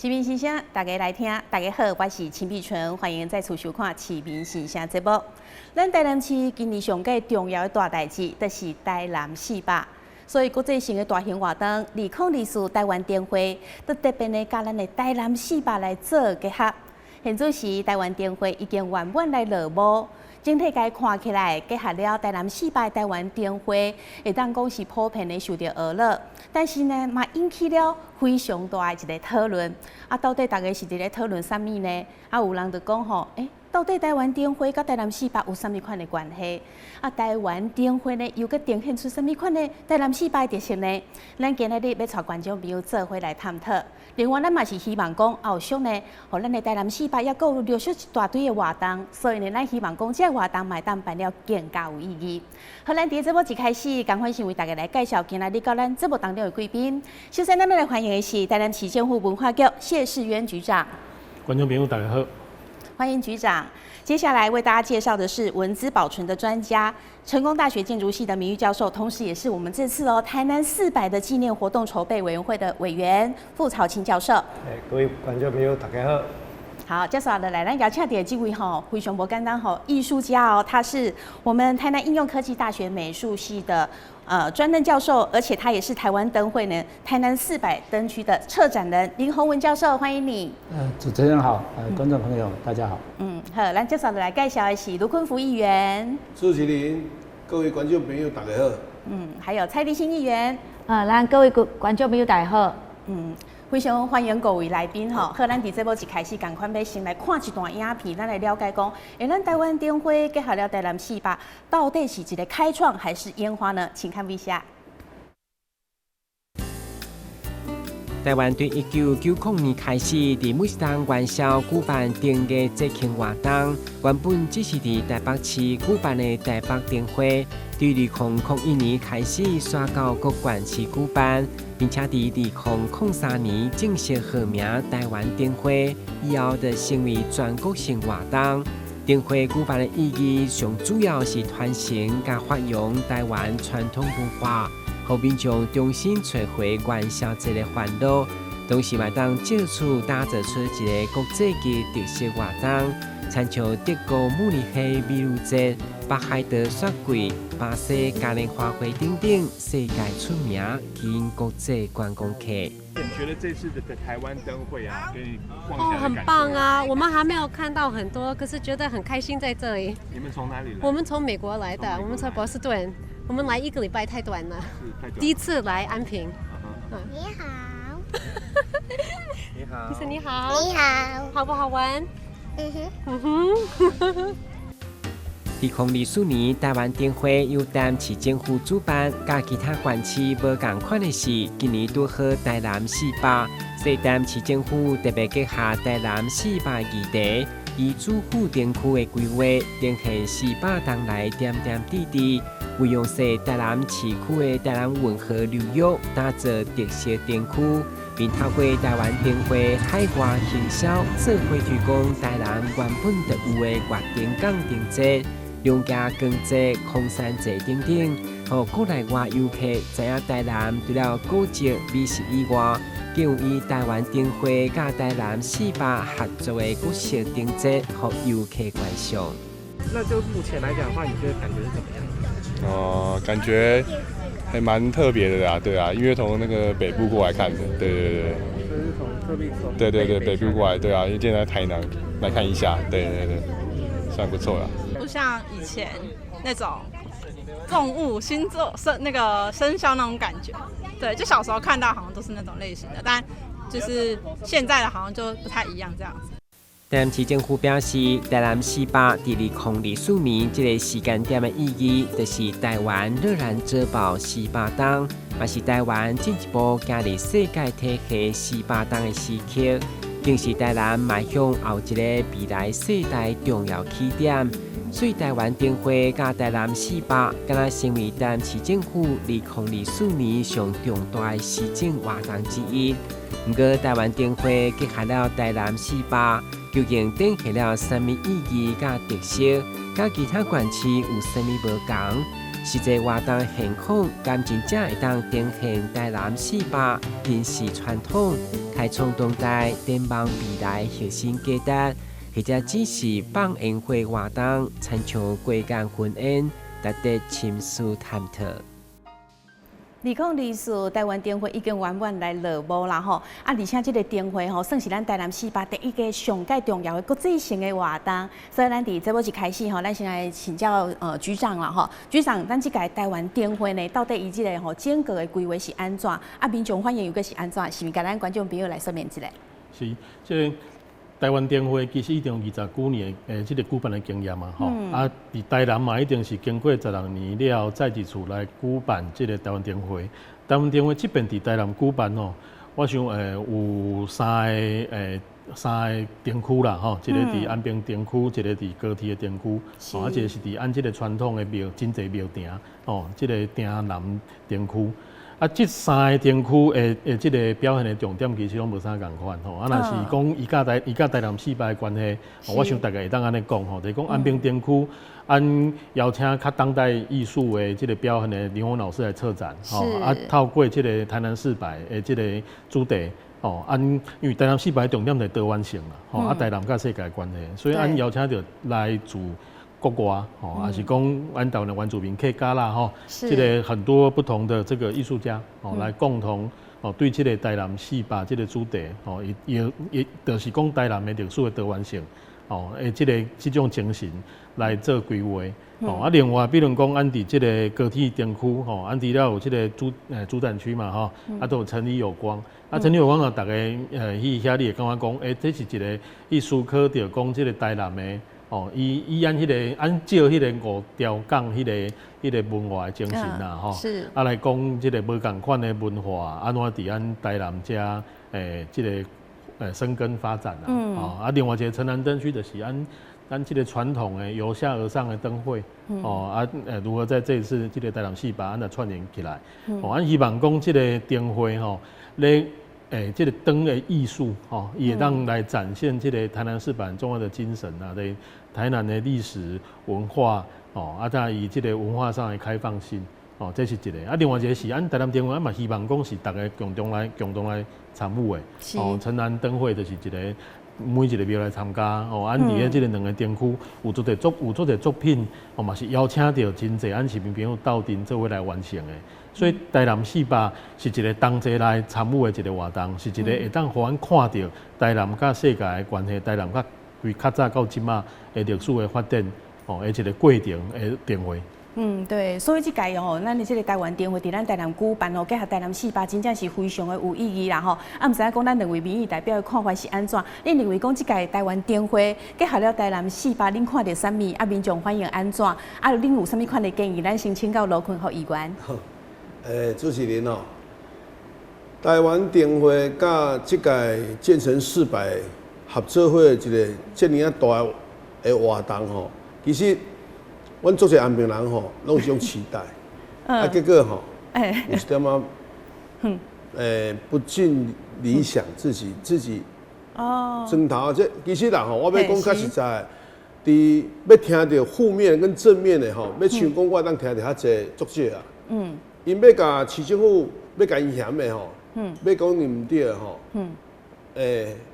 市民心声，大家来听。大家好，我是陈碧纯，欢迎再次收看《市民心声》节目。咱台南市今年上个重要的大代志，就是台南400。所以国际性的大型活动，2024台湾灯会，都特别的甲咱的台南400来做结合。现在时台湾灯会已经圆满来落幕。整体界看起来，结合了台南400台湾灯会，会当讲是普遍的受到娱乐，但是呢，嘛引起了非常大的一个讨论。到底大家是伫咧讨论啥物呢？有人就讲吼，到底台湾灯会甲台南400有啥物款的关系？台湾灯会呢，又搁呈现出啥物款的台南400的特色呢？咱今日要带观众朋友做伙来探讨。另外，咱嘛是希望讲后续呢，互咱的台南400也有陆续一大堆的活动，所以呢，咱希望讲这个活动嘛当办了更加有意义。好，咱第一节目一开始，赶快先为大家来介绍今日到咱节目当中的贵宾。首先，咱们来欢迎的是台南市政府文化局谢世渊局长。观众朋友大家好，欢迎局长。接下来为大家介绍的是文资保存的专家，成功大学建筑系的名誉教授，同时也是我们这次台南400的纪念活动筹备委员会的委员傅朝清教授。各位观众朋友大家好。好，接下来咱邀请到这位非常不简单艺术家他是我们台南应用科技大学美术系的专任教授，而且他也是台湾灯会呢台南400灯区的策展人林宏文教授，欢迎你。主持人好，观众朋友大家好。好，咱接下来介绍的是卢坤福议员，朱麒麟，各位观众朋友大家好。还有蔡立新议员，咱各位观众朋友大家好。非常欢迎各位来宾好，咱伫节目一开始，赶快要先来看一段影片，咱来了解讲，咱台湾灯会结合了台南400，到底是一个开创还是烟花呢？请看一下。台湾对1990年开始，伫每当元宵举办灯的节庆活动，原本只是伫台北市举办的台北灯会，对2001年开始刷到各县市举办，并且伫2003年正式号名台湾灯会，以后就成为全国性活动。灯会举办的意义上主要是传承甲发扬台湾传统文化。互民众重新找回元宵节的欢乐，同时嘛当借此打造出一个国际级特色活动，参照德国慕尼黑美术节、北海道雪柜、巴西嘉年华会等等，世界出名，吸引国际观光客。你觉得这次的台湾灯会给你逛起来的很感觉棒啊！我们还没有看到很多，可是觉得很开心在这里。你们从哪里来？我们从美国来的，我们从波士顿。我们来1个礼拜太短了，第一次来安平。你好。你好。医生你好。你好。好不好玩？2024年台湾灯会由台南市政府主办，甲其他县市无同款的是，今年拄好台南400，所以台南市政府特别结合台南400议题，以主副灯区的规划，呈现400灯来点点滴滴。为用使台南市区的台南文化流域打造特色灯区，并透过台湾灯会海外行销，做伙推广台南原本特有的月灯港灯节、龙家光节、空山节等等，让国内外游客知影台南除了古迹美食以外，更有以台湾灯会甲台南400合作的古色灯节，让游客观赏。那就目前来讲的话，你觉得感觉是怎么样？感觉还蛮特别的啦，对啊，因为从那个北部过来看的，对。就是从特别从对北部过来，对啊，因为今天在台南来看一下，对，算不错啦。不像以前那种动物、星座、生肖那种感觉，对，就小时候看到好像都是那种类型的，但就是现在的好像就不太一样这样子。台南市政府表示，台南400第2024年这个时间点的意义，就是台湾热燃遮爆400灯，也是台湾进一步加入世界体系400灯的时刻，更是台南迈向后一个未来世代重要起点。所以台湾灯会甲台南400，敢若成为台南市政府2024年上重大的市政活动之一。不过，台湾灯会结合了台南400。究竟展现了什么意义甲特色？甲其他县市有什么不同？实际活动现况，感真正会当呈现台南400电视传统，开创当代展望未来核心价值，或者只是放烟花活动，参像过江婚宴，值得深思探讨。2024台湾灯会已经圆满来落幕啦吼，而且这个灯会吼算是咱台南400第一个上界重要的国际性的活动，所以咱伫节目一开始吼，咱先来请教局长啦吼，局长，咱这届台湾灯会呢，到底伊这个吼整个的规划是安怎？民众反应又个是安怎？是毋是甲咱观众朋友来说明一下？是，这台湾灯会其实已经29年这个举办的经验嘛，吼、伫台南嘛，一定是经过16年了后，再一次来举办这个台湾灯会。台湾灯会即便伫台南举办吼，我想有三个灯区啦，吼，一个伫安平灯区，一个伫高铁的灯区，一个是伫按这个传统的庙真济庙埕，哦，这个埕南灯区。这三个灯区这个表现的重点其实拢无啥共款吼。若是讲伊甲台南400的关系，我想大概会当安尼讲吼，就是讲安平灯区邀请较当代艺术的这个表现的林峰老师来策展，透过这个台南400的这个主题。因为台南400的重点就是多元性啦，台南甲世界的关系，所以邀请到来自国外也是讲台湾的原住民客家啦，这个很多不同的这个艺术家来共同对这个台南400这个主题也就是讲台南的历史的多元性这种精神来做规划。另外比如讲，咱伫这个高铁灯区咱除了有这个主展区嘛都有城里有光。城里有光大家去遐你会感觉讲，这是一个伊思考着讲这个台南的。伊按照迄个五条港迄个文化的精神啦，来讲即个无共款的文化，安怎伫咱台南遮即个生根发展啦，另外一个城南灯区就是咱即个传统的由下而上的灯会，如何在这一次即个台南400安来串联起来，希望讲即个灯会咧。这个灯的艺术，也让来展现这个台南400很重要的精神啊，对台南的历史文化，再以这个文化上的开放性，这是一个。另外一个是台南灯会，嘛希望讲是大家共同来参与的。城南灯会就是一个每一个庙来参加，伫咧这个两个灯区有做者作品，嘛是邀请到真济市民朋友斗阵做伙来完成的。所以台南400是一个同齐来参与的一个活动，是一个会当互咱看到台南甲世界的关系，台南甲较早到即马的历史的发展，的一个过程的灯会。对，所以这届咱的这个台湾灯会伫咱台南举办结合台南400，真正是非常的有意义啦吼。毋知影讲咱两位民意代表的看法是安怎？恁认为讲这届台湾灯会结合了台南400，恁看到啥物？民众反应安怎？恁有啥物款的建议？咱先请教罗坤和议员。主持人台湾灯会甲这届建成400合作伙的一个这么大的活动其实阮做者安平人拢是种期待，结果有一点不尽理想，自己征讨这其实啦我要讲较实在，要听到负面跟正面的要像讲我当听到较侪作者啊。因要甲市政府要甲因嫌的要讲你唔对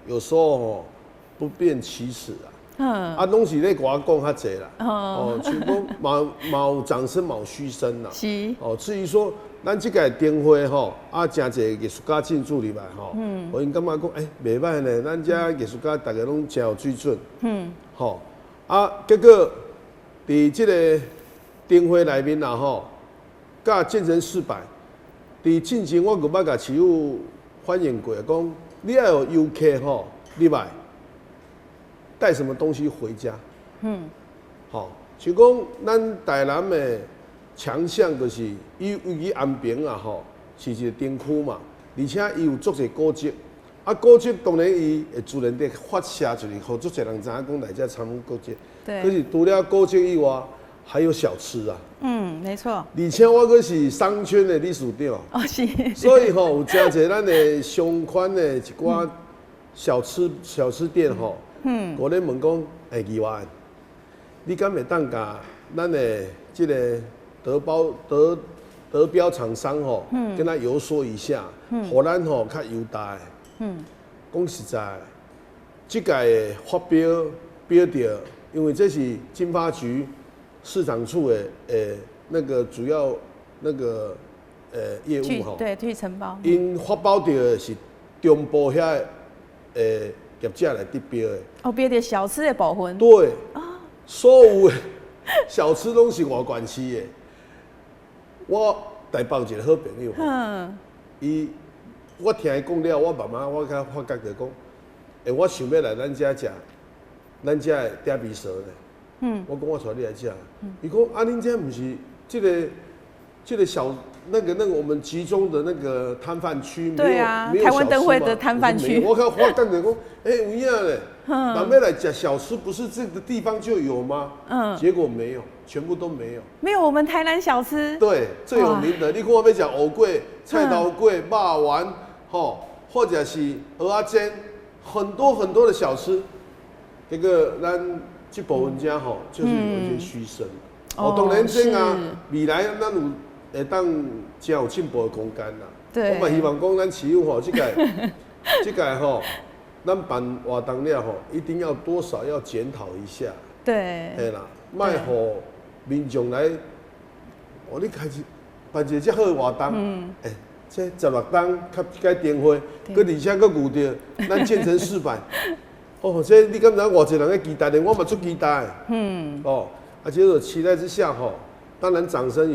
有时候不辨其实啊，拢是咧甲我讲较济啦，像讲冇掌声冇嘘声啦，至于说咱这个灯会真济艺术家进驻入来我因感觉讲袂歹呢，咱遮艺术家大家拢真有水准，结果伫这个灯会内面甲建成400，伫进前我个捌甲市府反映过，讲你要有游客入来，带什么东西回家？像讲咱台南的强项就是伊安平是一个灯区嘛，而且伊有足侪古迹，古迹当然伊会自然地发射出去，互足侪人知影讲来遮参与古迹。可是除了古迹以外，还有小吃啊，没错。而且我阁是商圈的理事长，是。所以有真侪咱的相关的一寡小吃店我咧问讲，议员，你敢会当甲咱的这个得标厂商吼，跟他游说一下，互咱吼较优待。讲实在，这届的发表着，因为这是经发局市场处的那个主要那个业务吼，对，去承包。因发包着的是中部遐业者来得标的。哦，标着小吃的部分。对。所有的小吃拢是外县市的。我台北一个好朋友，我听伊讲了，我慢慢我甲发觉着讲，我想要来咱遮食，咱遮的嗲味蛇呢。我讲我带你来食，伊讲啊，恁遮毋是这个小那个我们集中的那个摊贩区，对啊，台湾灯会的摊贩区。我看发觉着讲，有影嘞，咱要来食小吃，不是这个地方就有吗？结果没有。全部都没有，没有我们台南小吃。对，最有名的，你看我要讲藕粿、菜头粿、肉丸，或者是蚵仔煎，很多的小吃。这个咱这部分家就是有一些牺牲。当然这啊，未来咱有会当真有进步的空间啦。对，我嘛希望讲咱市府这届咱办活动了一定要多少要检讨一下。对，嘿啦，卖互民众来，你开始办一个遮好的活动，这16档加灯会，搁而且搁有着咱建成400，这你敢知偌济人在期待的？我嘛足期待。这种期待之下当然掌声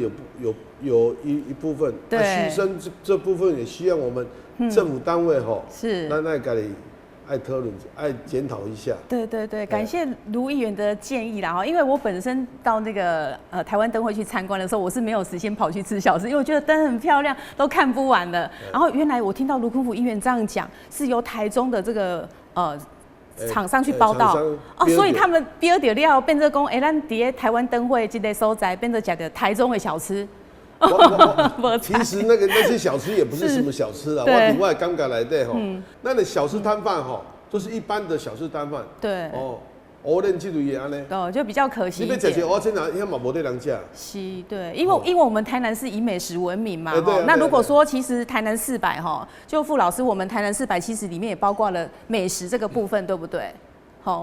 有一部分，牺牲这部分也需要我们政府单位是咱爱家己。爱讨论，爱检讨一下。对，感谢卢议员的建议啦。因为我本身到那个台湾灯会去参观的时候，我是没有时间跑去吃小吃，因为我觉得灯很漂亮，都看不完了。然后原来我听到卢坤福议员这样讲，是由台中的这个厂商去报道所以他们标着了变成讲，咱伫台湾灯会这个所在变成食的台中的小吃。其实那些小吃也不是什么小吃啊，我另外感觉来的那的小吃摊贩都是一般的小吃摊贩。对。我认这类安尼。就比较可惜一点。你要吃蚵仔煎啊，遐嘛无得人食。是，对，因为我们台南是以美食闻名嘛，那如果说其实台南400就傅老师，我们台南400其实里面也包括了美食这个部分，对不对？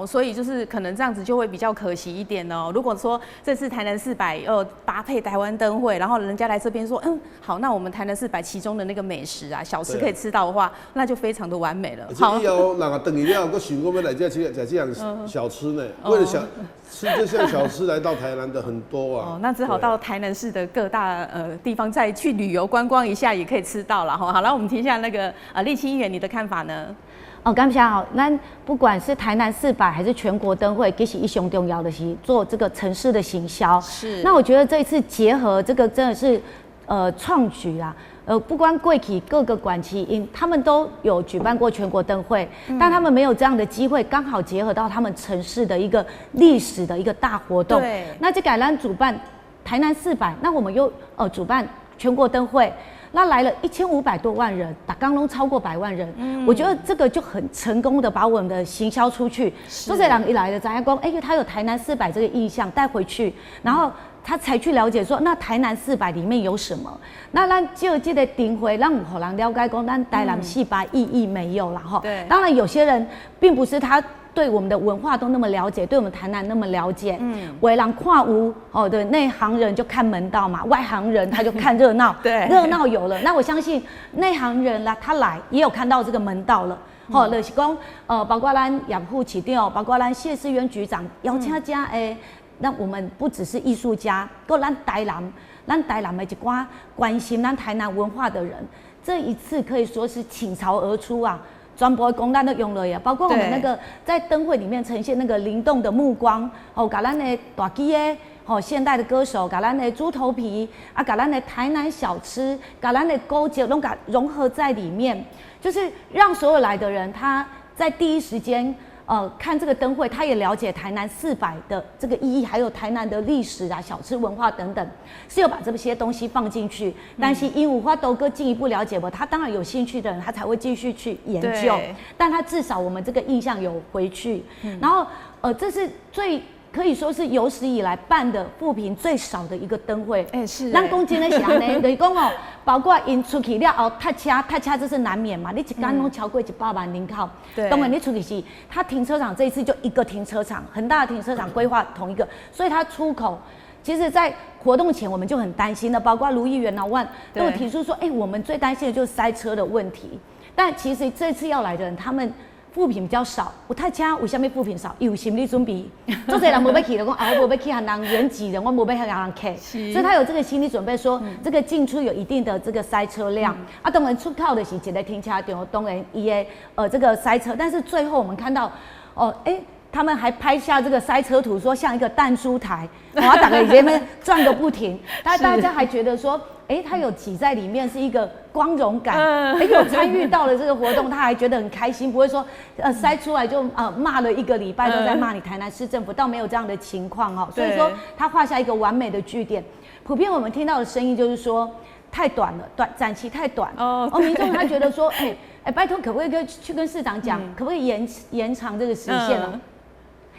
所以就是可能这样子就会比较可惜一点哦。如果说这次台南400搭配台湾灯会，然后人家来这边说，好，那我们台南400其中的那个美食啊、小吃可以吃到的话，那就非常的完美了。好，以后人啊等去了，我想我们来这吃这样小吃呢，为了吃这项小吃来到台南的很多啊。那只好到台南市的各大地方再去旅游观光一下，也可以吃到了。好，来我们听一下那个立青议员，你的看法呢？感谢好。咱不管是台南400还是全国灯会，其实一上重要的是做这个城市的行销。是。那我觉得这一次结合这个真的是创举啊。不光贵企各个管区，他们都有举办过全国灯会，但他们没有这样的机会，刚好结合到他们城市的一个历史的一个大活动。对。那这改咱主办台南400，那我们又主办全国灯会。那来了1500多万人，打刚拢超过100万人，我觉得这个就很成功的把我们的行销出去。多少人一来的，咱光他有台南400这个印象带回去，然后他才去了解说，那台南400里面有什么？那咱就这个灯会，让互人了解讲，咱台南400意义没有啦哈。对。当然有些人并不是他对我们的文化都那么了解，对我们台南那么了解。为人看无对，内行人就看门道嘛，外行人他就看热闹。对。热闹有了，那我相信内行人啦，他来也有看到这个门道了。就是讲包括咱业副市长，包括咱谢世渊局长邀请家那我们不只是艺术家，够咱台南的一寡关心咱台南文化的人，这一次可以说是倾巢而出啊！全部的公咱都用了呀，包括我们那个在灯会里面呈现那个灵动的目光，把咱的大鸡现代的歌手，把咱的猪头皮啊，把咱的台南小吃，把咱的勾结拢融合在里面，就是让所有来的人他在第一时间。看这个灯会，他也了解台南400的这个意义，还有台南的历史啊、小吃文化等等，是有把这些东西放进去。但是因为花豆哥进一步了解我，他当然有兴趣的人，他才会继续去研究。但他至少我们这个印象有回去。然后这是最可以说是有史以来办的负评最少的一个灯会。是。咱讲真的是安尼，就是讲哦，包括因出去了后，塞车这是难免嘛。你一天拢超过100万人口，当然你出去是，它停车场这一次就一个停车场，很大的停车场规划同一个，所以它出口。其实，在活动前我们就很担心的，包括卢议员、老万都有提出说，我们最担心的就是塞车的问题。但其实这次要来的人，他们负评比较少，有太车为什么负评少？有心理准备，做些人无要去，就讲我无要去，人人挤人，我无要让人客，所以他有这个心理准备，说这个进出有一定的这个塞车量。当然出口的是一个停车场，当然也这个塞车，但是最后我们看到他们还拍下这个塞车图，说像一个弹珠台，然后大家在那边转个不停，大家还觉得说，他有挤在里面是一个光荣感，有参与到了这个活动，他还觉得很开心，不会说塞出来就骂了1个礼拜都在骂你台南市政府，倒没有这样的情况哈，所以说他画下一个完美的句点。普遍我们听到的声音就是说太短了，展期太短，民众他觉得说，拜托可不可以去跟市长讲，可不可以延长这个时限了？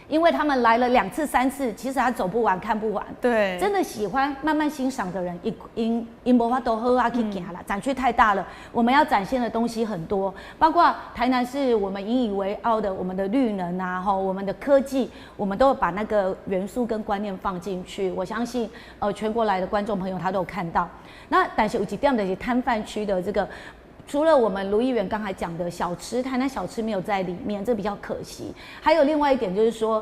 因为他们来了2次3次，其实他走不完看不完。对，真的喜欢慢慢欣赏的人，因无法都好去行啦。展区太大了，我们要展现的东西很多，包括台南是我们引以为傲的我们的绿能啊，我们的科技，我们都把那个元素跟观念放进去。我相信全国来的观众朋友他都有看到。那但是有几点就是摊贩区的这个。除了我们卢议员刚才讲的小吃，台南小吃没有在里面，这比较可惜。还有另外一点就是说，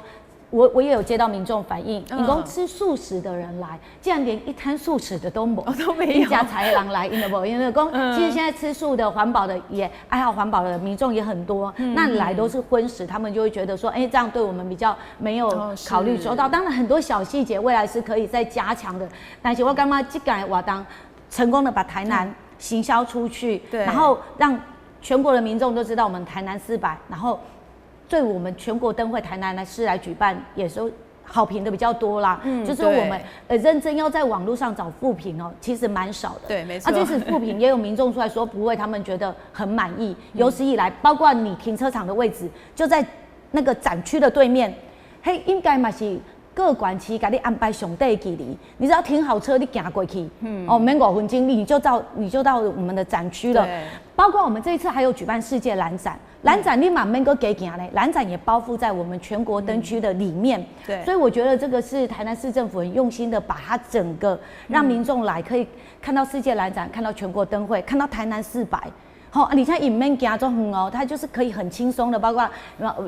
我也有接到民众反映，你讲吃素食的人来，竟然连一摊素食的都没有，一家才人来，因为不，因为讲其实现在吃素的、环保的也爱好环保的民众也很多，那来都是荤食，他们就会觉得说，这样对我们比较没有考虑周到。当然很多小细节未来是可以再加强的，但是我感觉这个活动成功的把台南。行销出去，然后让全国的民众都知道我们台南400，然后对我们全国灯会台南市来举办，也是好评的比较多啦。就是我们认真要在网络上找负评其实蛮少的。对，没错。即使负评也有民众出来说不会，他们觉得很满意。有史以来，包括你停车场的位置就在那个展区的对面，应该嘛是。各管区给你安排上底距离，你只要停好车，你行过去，免5分钟，你就到我们的展区了。包括我们这一次还有举办世界蓝展，蓝展你嘛免个给行嘞，蓝展也包覆在我们全国灯区的里面。对，所以我觉得这个是台南市政府很用心的，把它整个让民众来可以看到世界蓝展，看到全国灯会，看到台南400。你像影面行走远它就是可以很轻松的，包括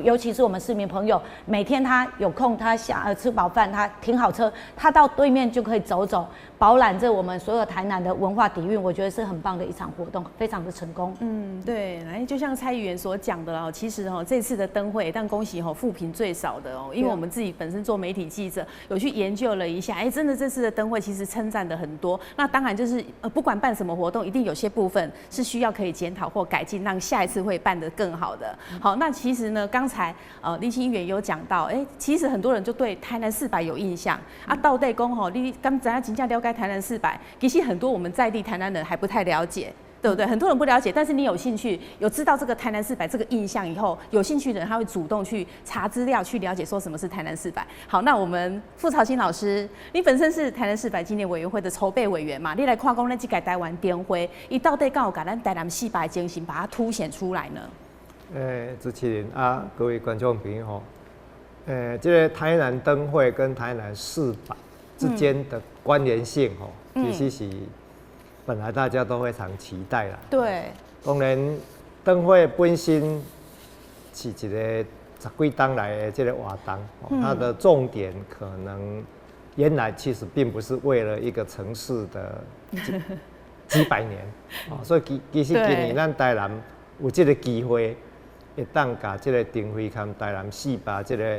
尤其是我们市民朋友，每天他有空，他吃饱饭，他停好车，他到对面就可以走走，饱览着我们所有台南的文化底蕴，我觉得是很棒的一场活动，非常的成功。对，就像蔡议员所讲的啦，其实这次的灯会，但恭喜负评最少的因为我们自己本身做媒体记者，有去研究了一下，真的这次的灯会其实称赞的很多。那当然就是不管办什么活动，一定有些部分是需要可以检讨或改进，让下一次会办得更好的。好，那其实呢，刚才立青议员有讲到，其实很多人就对台南400有印象啊。到底讲你刚才真正了解台南400，其实很多我们在地台南人还不太了解。对不对？很多人不了解，但是你有兴趣，有知道这个台南400这个印象以后，有兴趣的人他会主动去查资料，去了解说什么是台南400。好，那我们傅朝清老师，你本身是台南400纪念委员会的筹备委员嘛？你来看讲，咱这届台湾灯会，伊到底敢有把咱台南400的精神把它凸显出来呢？主持人啊，各位观众朋友这个台南灯会跟台南400之间的关联性其实是。本来大家都非常期待啦。对。当然，灯会本身是一个10几档来的这个活动，它的重点可能原来其实并不是为了一个城市的几百年，所以其实今年咱台南有这个机会，会当把这个灯会跟台南400这个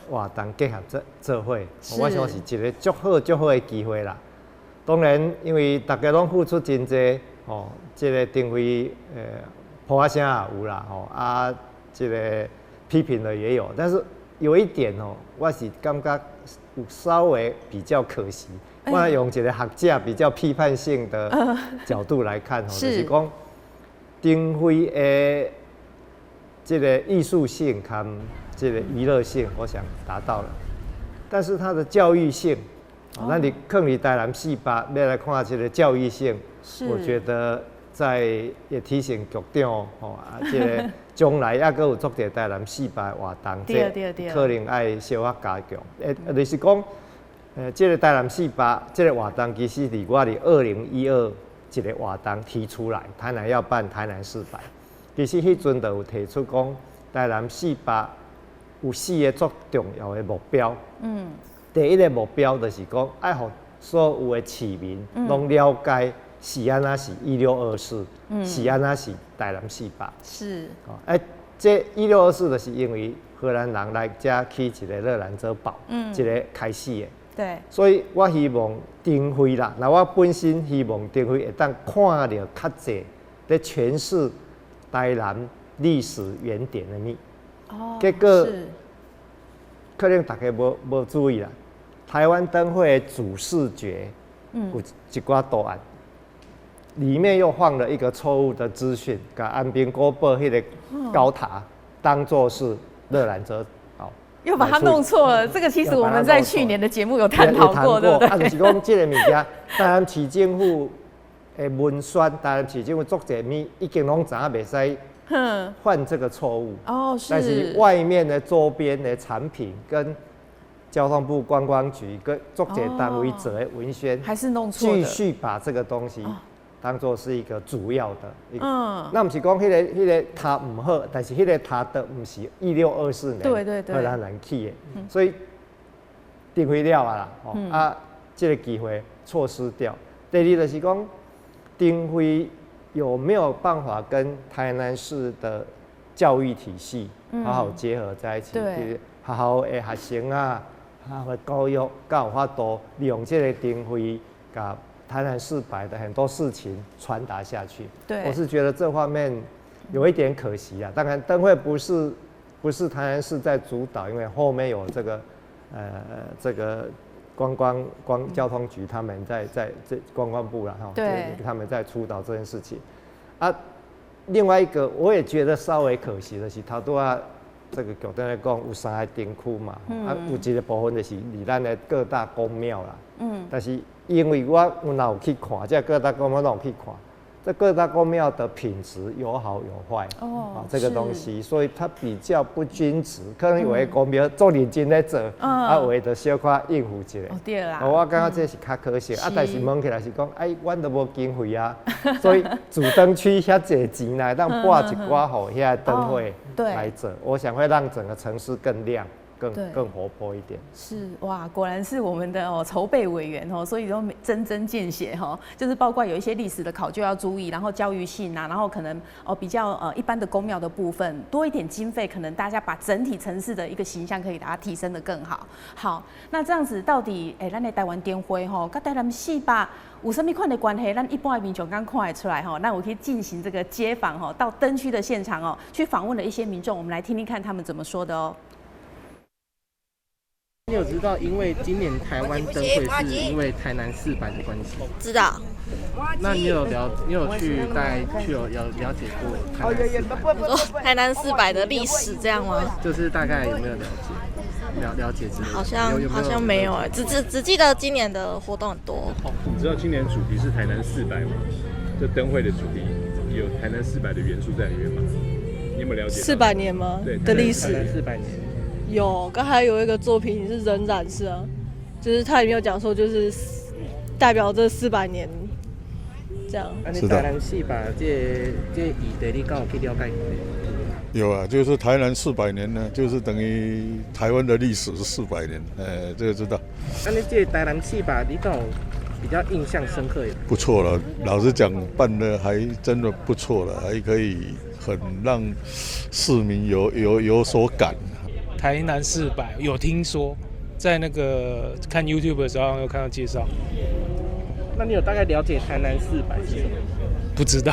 活动结合做伙，我想是一个足好的机会啦。当然，因为大家拢付出真多，这个灯会破声也有啦，这个批评的也有，但是有一点我是感觉有稍微比较可惜。我用一个学者比较批判性的角度来看，就是讲灯会的这个艺术性跟这个娱乐性，我想达到了。但是它的教育性，那你坑你台南400要来看这个教育性，我觉得也提醒局长这个将来还有做者台南400活动，这可能要小可加强。就是讲，这个台南400这个活动，其实我哋2012一个活动提出来，台南要办台南400，其实迄阵就有提出讲，台南400有4个最重要的目标。第一个目标就是讲，要让所有的市民拢了解。是安那是1624，是安那是台南400。是。这1624就是因为荷兰人来遮起一个热兰遮堡，一个开始的。对。所以我希望丁辉啦，那我本身希望丁辉会当看到较济在诠释台南历史原点的物。结果可能大家无注意啦，台湾灯会的主视觉有一寡图案。里面又放了一个错误的资讯，把安平古堡那个高塔当作是热兰遮堡，又把它弄错了。这个其实我们在去年的节目有探讨过，对不对？就是讲这个物件，台南市政府的文宣，台南市政府做这物已经拢知影袂使犯这个错误。是。但是外面的周边的产品跟交通部观光局跟做这单位做的文宣，还是弄错了，继续把这个东西。当做是一个主要的一个，那不是讲迄个塔唔好，但是迄个塔的不是1624年荷兰人起的，所以定位了啦，这个机会错失掉。第二就是讲，丁辉有没有办法跟台南市的教育体系好好结合在一起？好好的学生啊，好好的教育，才有法度利用这个丁辉甲。台南400的很多事情传达下去，我是觉得这方面有一点可惜啊。当然，灯会不是台南市在主导，因为后面有这个交通局他们在这观光部啦哈，他们在主导这件事情。另外一个我也觉得稍微可惜的是，他都要这个局长来讲有3个灯区嘛，有一个部分就是离咱的各大公庙啦，但是。因为我有去看，这各大公庙都有去看，这各大公庙的品质有好有坏这个东西，所以它比较不均值。可能有的公庙做认真在做，有的就小可应付一下。对啦。我感觉这是较可惜，但是问起来是讲，阮都无经费啊，所以主灯区遐济钱来，当拨一寡互遐灯会来做，我想会让整个城市更亮。更活泼一点。是哇，果然是我们的筹备委员所以都针见血就是包括有一些历史的考究要注意，然后教育性啊，然后可能比较一般的公庙的部分多一点经费，可能大家把整体城市的一个形象可以把它提升得更好。好，那这样子到底咱的台湾灯会跟台南400有什么款的关系？咱一般的民众刚看得出来那我可以进行这个街访到灯区的现场去访问了一些民众，我们来听听看他们怎么说的哦。你有知道，因为今年台湾灯会是因为台南400的关系？知道。那你有去有了解过台南400的历史这样吗？就是大概有没有了解之类的？好像没有只记得今年的活动很多。你知道今年主题是台南400吗？这灯会的主题有台南400的元素在里面吗？你有没有了解？400年吗？对的历史。台南400年。有，刚才有一个作品是人展示啊，就是它里面有讲说，就是代表这400年这样。是的。台南400这议题你敢有去了解？有啊，就是台南400年呢，就是等于台湾的历史是400年，这个知道。那你这台南400你敢有比较印象深刻？不错了，老实讲，办的还真的不错了，还可以很让市民有所感。台南400有听说，在那个看 YouTube 的时候有看到介绍。那你有大概了解台南400是什么？不知道，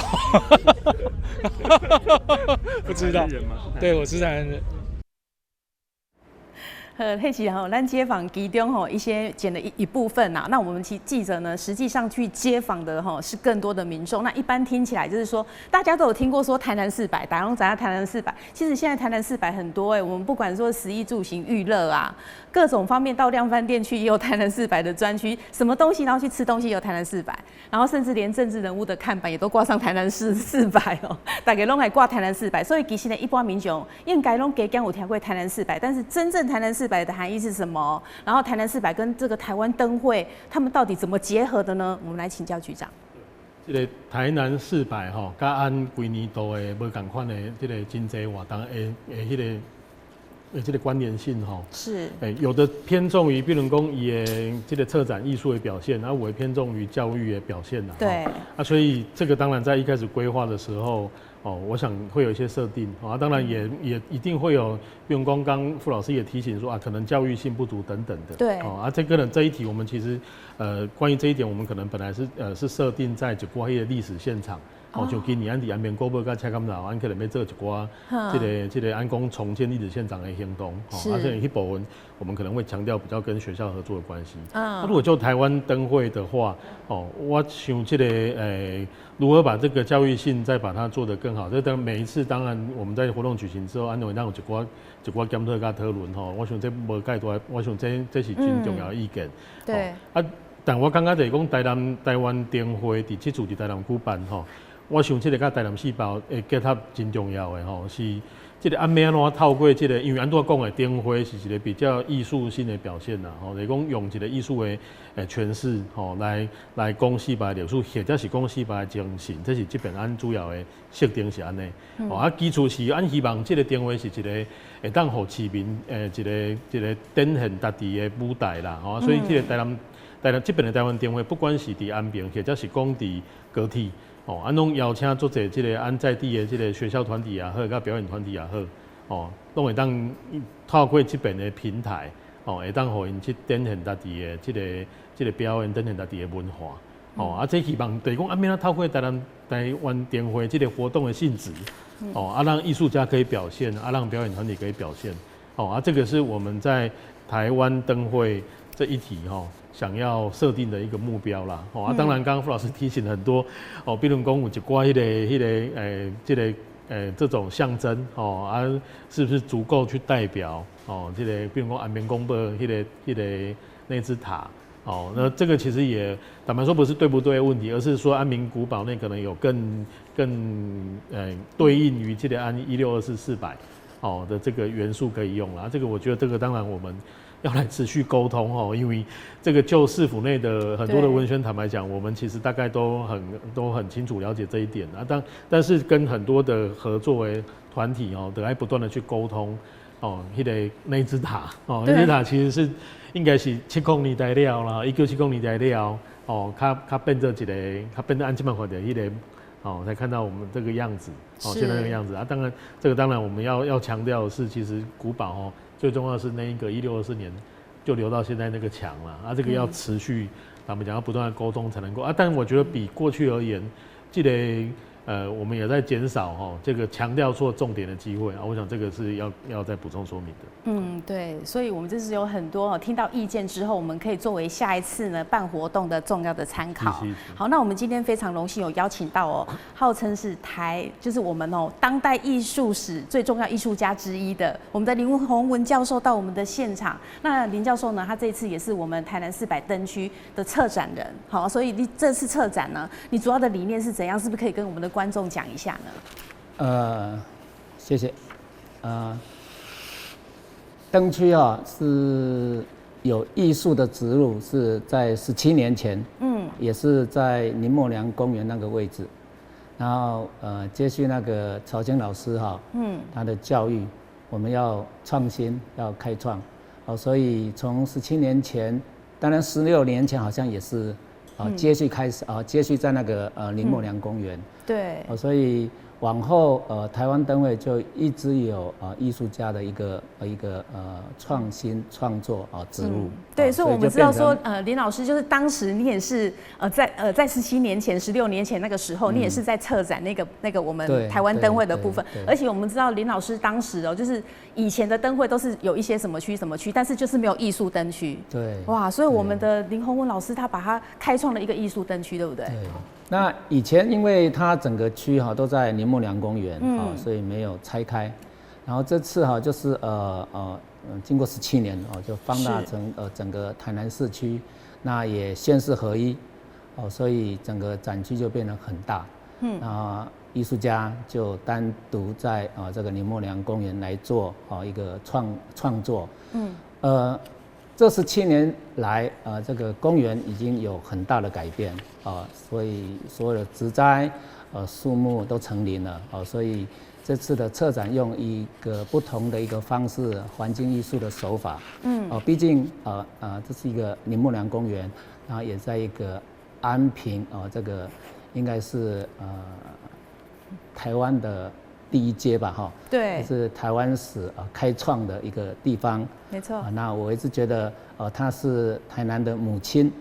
不知道。对，我是台南人。那是吼，咱街访其中吼一些剪了一部分呐。那我们记者呢，实际上去街访的吼是更多的民众。那一般听起来就是说，大家都有听过说台南400，大家都知道台南400。其实现在台南400很多我们不管说食衣住行娱乐啊，各种方面到量贩店去也有台南400的专区，什么东西然后去吃东西有台南400，然后甚至连政治人物的看板也都挂上台南400哦，大家拢还挂台南400。所以其实呢，一般民众应该拢加讲有听过台南400，但是真正台南400的含义是什么？然后台南400跟这个台湾灯会，他们到底怎么结合的呢？我们来请教局长。这个台南400吼，甲按规年度的无同款的这个经济活动这个关联性吼，是，有的偏重于，比如讲伊的这个策展艺术的表现，然后有的偏重于教育的表现啦。对。所以这个当然在一开始规划的时候，我想会有一些设定啊，当然也一定会有，比如刚刚傅老师也提醒说可能教育性不足等等的。对。这个呢这一题我们其实关于这一点，我们可能本来是设定在一寡迄个历史现场。像今年伫安平古堡甲车港老，可能要做一寡这个安公重建历史现场的行动。所以那部分我们可能会强调比较跟学校合作的关系。如果就台湾灯会的话，我想这个如何把这个教育性再把它做得更好。这每一次当然我们在活动举行之后，安会让有一寡检讨甲讨论我想这无介大，我想这是真重要的意见。对。但我感觉就是讲台湾灯会伫这次伫台南举办我想这个甲台南400的结合真重要的是这个安怎透过这个，因为按我讲的灯会是一个比较艺术性的表现啦，就是讲用一个艺术的诠释来讲400历史，或者是讲400的精神，这是这边咱主要的设定是安尼。基础是咱希望这个灯会是一个会当互市民一个展现家己的舞台啦，所以这个台南这边的台湾灯会，不管是伫安平，或者是讲伫高铁。安拢邀请做者这个安在地的这个学校团体也好，甲表演团体也好，拢会当透过这边的平台，会当互因去展现家己的这个表演，展现家己的文化。这希望就是讲安怎透过台湾灯会这个活动的性质，让艺术家可以表现，让表演团体可以表现。这个是我们在台湾灯会这一题想要设定的一个目标啦。当然，刚刚傅老师提醒很多比如讲有一寡这种象征是不是足够去代表这个比如讲安平公堡那只塔那这个其实也坦白说不是对不对的问题，而是说安平古堡内可能有更对应于这个安1624400的这个元素可以用啦。这个我觉得这个当然我们要来持续沟通因为这个就市府内的很多的文宣，坦白讲，我们其实大概都很清楚了解这一点但是跟很多的合作的团体都在不断的去沟通那只塔那只塔其实是应该是70年代了啦，1970年代了它变成一个，它变成按这么款的才看到我们这个样子现在这个样子当然这个当然我们要强调的是，其实古堡最重要的是那一个1624年就留到现在那个墙了这个要持续，咱们讲要不断的沟通才能够但我觉得比过去而言，记得我们也在减少这个强调错重点的机会我想这个是要再补充说明的。对，所以我们这是有很多听到意见之后，我们可以作为下一次呢办活动的重要的参考。好，那我们今天非常荣幸有邀请到号称是就是我们当代艺术史最重要艺术家之一的我们的林宏文教授到我们的现场。那林教授呢，他这一次也是我们台南400灯区的策展人。好，所以你这次策展呢，你主要的理念是怎样？是不是可以跟我们的观众讲一下呢？谢谢。灯区是有艺术的植入，是在17年前，也是在林默娘公园那个位置，然后接续那个曹青老师他的教育，我们要创新，要开创，所以从17年前，当然16年前好像也是接续开始接续在那个林默娘公园，对，所以往后台湾灯会就一直有艺术家的一个创新创作植入。对，所以我们知道说林老师就是当时你也是在17年前、16年前那个时候，你也是在策展那个我们台湾灯会的部分。而且我们知道林老师当时就是以前的灯会都是有一些什么区，但是就是没有艺术灯区。对。哇，所以我们的林宏文老师他把它开创了一个艺术灯区，对不对？对。那以前因为它整个区都在林默娘公园所以没有拆开。然后这次就是经过17年就放大成整个台南市区，那也县市合一所以整个展区就变得很大。那艺术家就单独在这个林默娘公园来做一个创作。这17年来，这个公园已经有很大的改变所以所有的植栽、树木都成林了所以这次的策展用一个不同的一个方式，环境艺术的手法。毕竟这是一个林默娘公园，然后也在一个安平这个应该是台湾的第一街吧对，是台湾史开创的一个地方。没错。那我一直觉得它是台南的母亲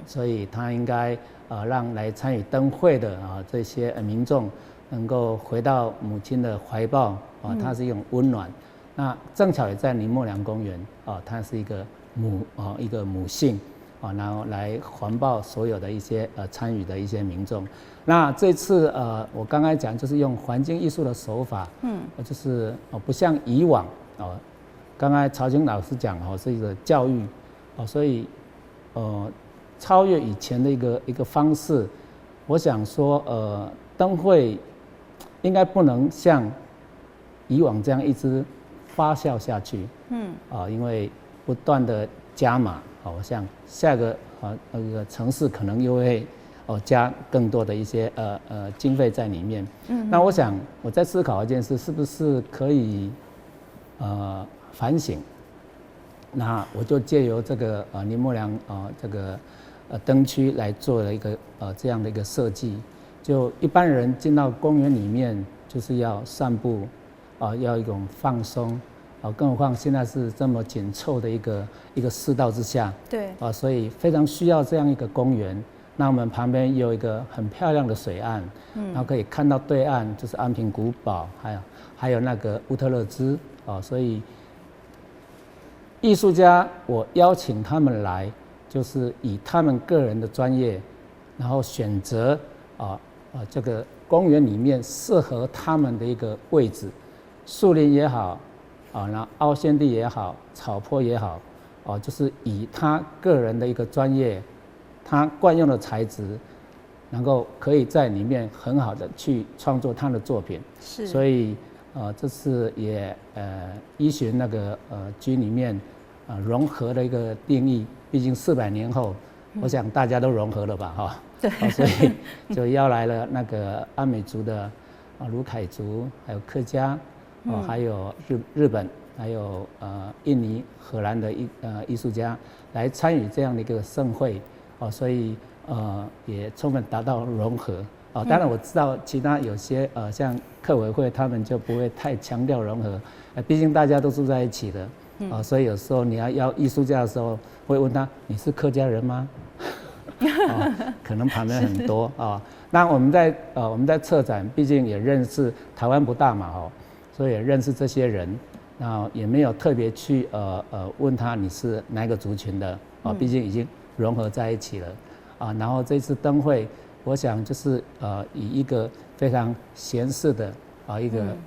所以它应该让来参与灯会的这些民众能够回到母亲的怀抱它是一种温暖。那正巧也在林默娘公园它是一个母性然后来环抱所有的一些参与的一些民众。那这次我刚才讲就是用环境艺术的手法，就是不像以往刚才曹青老师讲是一个教育所以超越以前的一个方式。我想说灯会应该不能像以往这样一直发酵下去，因为不断的加码像下个城市可能又会加更多的一些经费在里面。那我想我在思考一件事，是不是可以反省？那我就借由这个林默娘这个灯区来做了一个这样的一个设计。就一般人进到公园里面，就是要散步要一种放松更何况现在是这么紧凑的一个世道之下，对所以非常需要这样一个公园。那我们旁边有一个很漂亮的水岸，然后可以看到对岸就是安平古堡，还有那个乌特勒支所以艺术家我邀请他们来，就是以他们个人的专业，然后选择这个公园里面适合他们的一个位置，树林也好然后凹陷地也好，草坡也好就是以他个人的一个专业，他惯用的材质，能够可以在里面很好的去创作他的作品。是，所以这次也依循那个居里面融合的一个定义，毕竟400年后，我想大家都融合了吧对所以就邀来了那个阿美族的鲁凯族，还有客家还有日本，还有印尼、荷兰的艺术家来参与这样的一个盛会所以也充分达到融合当然我知道其他有些像客委会他们就不会太强调融合毕竟大家都住在一起的所以有时候你要邀艺术家的时候，会问他你是客家人吗？可能旁边很多那我们在策展，毕竟也认识台湾不大嘛所以也认识这些人，然后也没有特别去问他你是哪个族群的毕竟已经融合在一起了然后这次灯会，我想就是以一个非常闲适的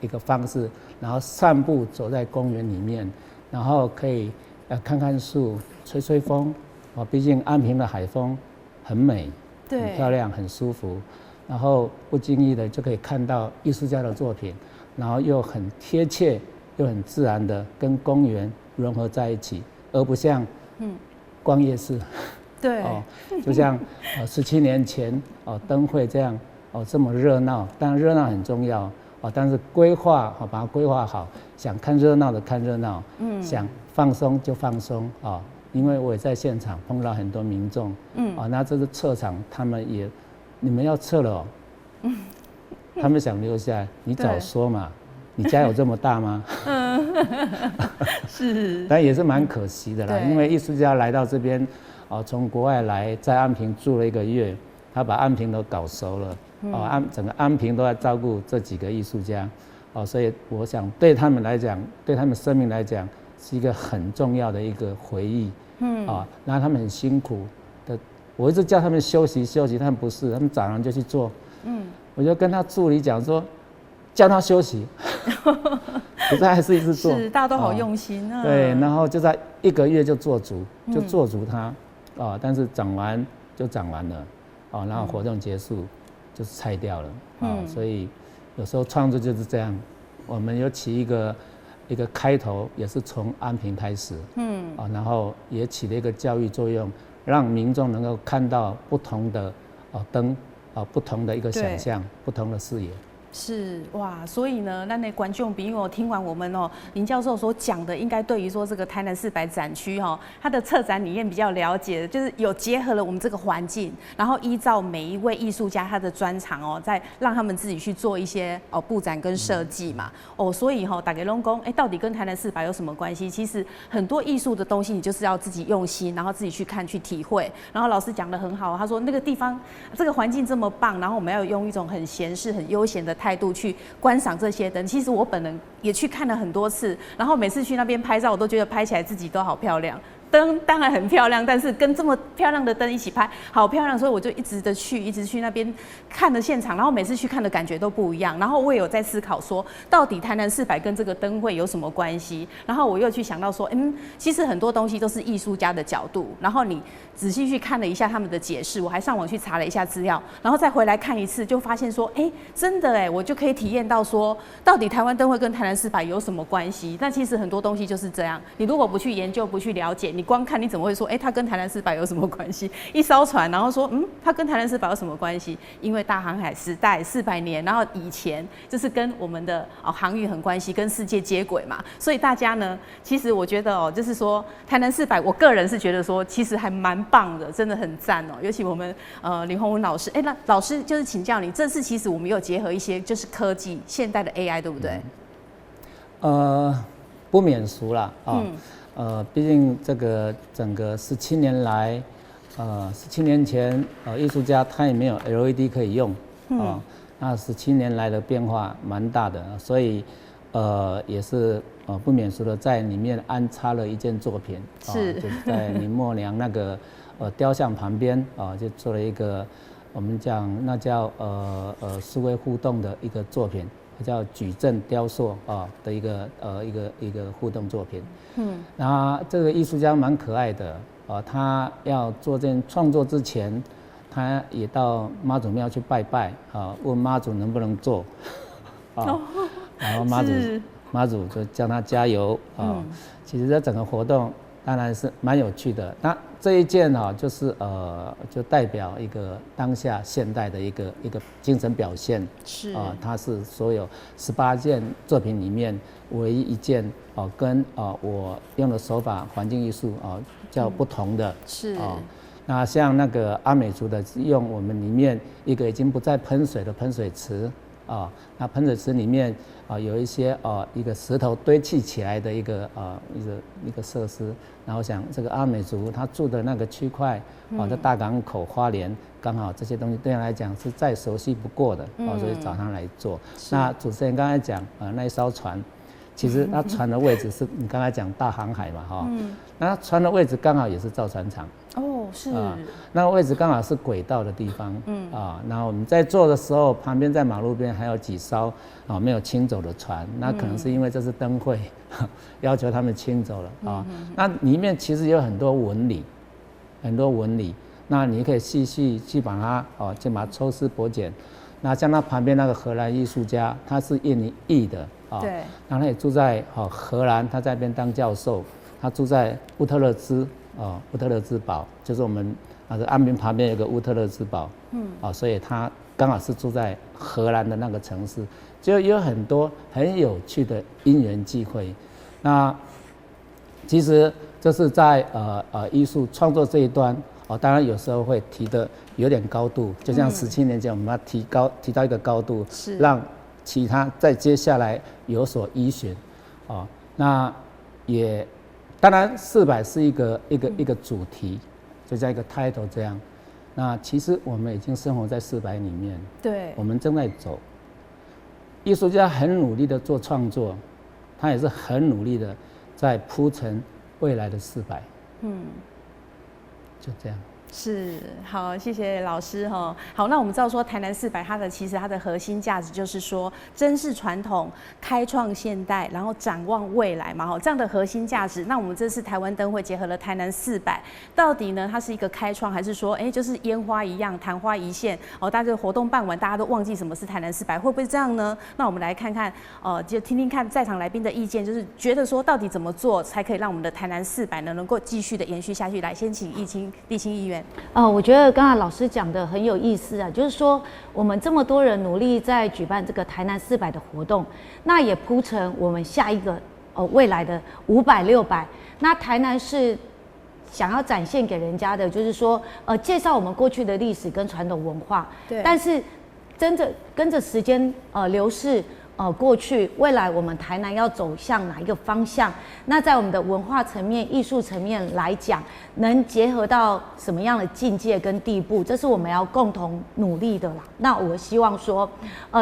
一个方式，然后散步走在公园里面，然后可以看看树，吹吹风毕竟安平的海风很美，对，很漂亮，很舒服，然后不经意的就可以看到艺术家的作品，然后又很贴切又很自然的跟公园融合在一起，而不像逛夜市对就像17年前灯会这样这么热闹，当然热闹很重要但是规划把它规划好，想看热闹的看热闹想放松就放松因为我也在现场碰到很多民众那这个撤场他们也你们要撤了他们想留下来，你早说嘛，你家有这么大吗？是，但也是蛮可惜的啦，因为艺术家来到这边，从国外来，在安平住了1个月，他把安平都搞熟了，整个安平都在照顾这几个艺术家，所以我想对他们来讲，对他们生命来讲，是一个很重要的一个回忆，那他们很辛苦的，我一直叫他们休息休息，他们不是，他们早上就去做，我就跟他助理讲说，叫他休息，可是还是一直做，是大家都好用心啊。对，然后就在1个月就做足它，但是长完就长完了，然后活动结束就是拆掉了，所以有时候创作就是这样，我们有起一个开头，也是从安平开始，然后也起了一个教育作用，让民众能够看到不同的灯，不同的一个想象，不同的视野。是哇，所以呢，那观众朋友听完我们林教授所讲的，应该对于说这个台南400展区它的策展理念比较了解，就是有结合了我们这个环境，然后依照每一位艺术家他的专长再让他们自己去做一些布展跟设计嘛。所以大家都说，到底跟台南400有什么关系？其实很多艺术的东西，你就是要自己用心，然后自己去看去体会。然后老师讲得很好，他说那个地方这个环境这么棒，然后我们要用一种很闲适、很悠闲的态度去观赏这些灯。其实我本人也去看了很多次，然后每次去那边拍照，我都觉得拍起来自己都好漂亮。灯当然很漂亮，但是跟这么漂亮的灯一起拍，好漂亮，所以我就一直去那边看的现场，然后每次去看的感觉都不一样。然后我也有在思考说，到底台南400跟这个灯会有什么关系？然后我又去想到说，其实很多东西都是艺术家的角度，然后你仔细去看了一下他们的解释，我还上网去查了一下资料，然后再回来看一次，就发现说，真的我就可以体验到说，到底台湾灯会跟台南400有什么关系？那其实很多东西就是这样，你如果不去研究、不去了解，你光看你怎么会说，它跟台南400有什么关系？一艘船，然后说，它跟台南400有什么关系？因为大航海时代400年，然后以前就是跟我们的航运很关系，跟世界接轨嘛。所以大家呢，其实我觉得就是说台南400，我个人是觉得说，其实还蛮棒的，真的很赞尤其我们林宏文老师，那老师就是请教你，这次其实我们有结合一些就是科技现代的 AI， 对不对？不免俗啦毕竟这个整个17年来，17年前艺术家他也没有 LED 可以用那17年来的变化蛮大的，所以也是不免俗的在里面安插了一件作品，就是在林默娘那个雕像旁边就做了一个我们讲那叫数位互动的一个作品。叫矩阵雕塑的一个互动作品，然后这个艺术家蛮可爱的他要做这件创作之前，他也到妈祖庙去拜拜问妈祖能不能做然后妈祖就叫他加油其实这整个活动当然是蛮有趣的。那这一件就是就代表一个当下现代的一个精神表现，是它是所有18件作品里面唯一一件跟我用的手法环境艺术叫不同的，是那像那个阿美族的用我们里面一个已经不再喷水的喷水池那喷水池里面有一些一个石头堆砌起来的一个设施，然后想这个阿美族他住的那个区块在大港口花莲，刚好这些东西对他来讲是再熟悉不过的所以找他来做。那主持人刚才讲那一艘船，其实它船的位置是你刚才讲大航海嘛那船的位置刚好也是造船厂是那个位置刚好是轨道的地方然后我们在做的时候，旁边在马路边还有几艘没有清走的船，那可能是因为这是灯会要求他们清走了那里面其实有很多纹理，那你可以细细去把它就把它抽丝剥茧。那像他旁边那个荷兰艺术家，他是印尼裔的对，然后他也住在荷兰，他在那边当教授，他住在乌特勒兹堡，就是我们安平旁边有个乌特勒兹堡所以他刚好是住在荷兰的那个城市，就有很多很有趣的因缘际会。那其实这是在艺术创作这一端当然有时候会提的有点高度，就像17年前我们要提到一个高度，让其他再接下来有所依循，那也当然400是一个主题，就像一个 title 这样。那其实我们已经生活在400里面，对，我们正在走。艺术家很努力的做创作，他也是很努力的在铺陈未来的400。就这样。是，好，谢谢老师哈。好，那我们知道说台南400，其实它的核心价值就是说珍视传统、开创现代，然后展望未来嘛，哈，这样的核心价值。那我们这次台湾灯会结合了台南400，到底呢它是一个开创，还是说就是烟花一样昙花一现？大家活动办完，大家都忘记什么是台南400，会不会这样呢？那我们来看看，就听听看在场来宾的意见，就是觉得说到底怎么做才可以让我们的台南400呢能够继续的延续下去？来，先请立青议员。我觉得刚才老师讲的很有意思啊，就是说我们这么多人努力在举办这个台南400的活动，那也铺成我们下一个未来的500、600。那台南是想要展现给人家的，就是说介绍我们过去的历史跟传统文化。对。但是真的跟着时间流逝。过去、未来，我们台南要走向哪一个方向？那在我们的文化层面、艺术层面来讲，能结合到什么样的境界跟地步？这是我们要共同努力的啦。那我希望说，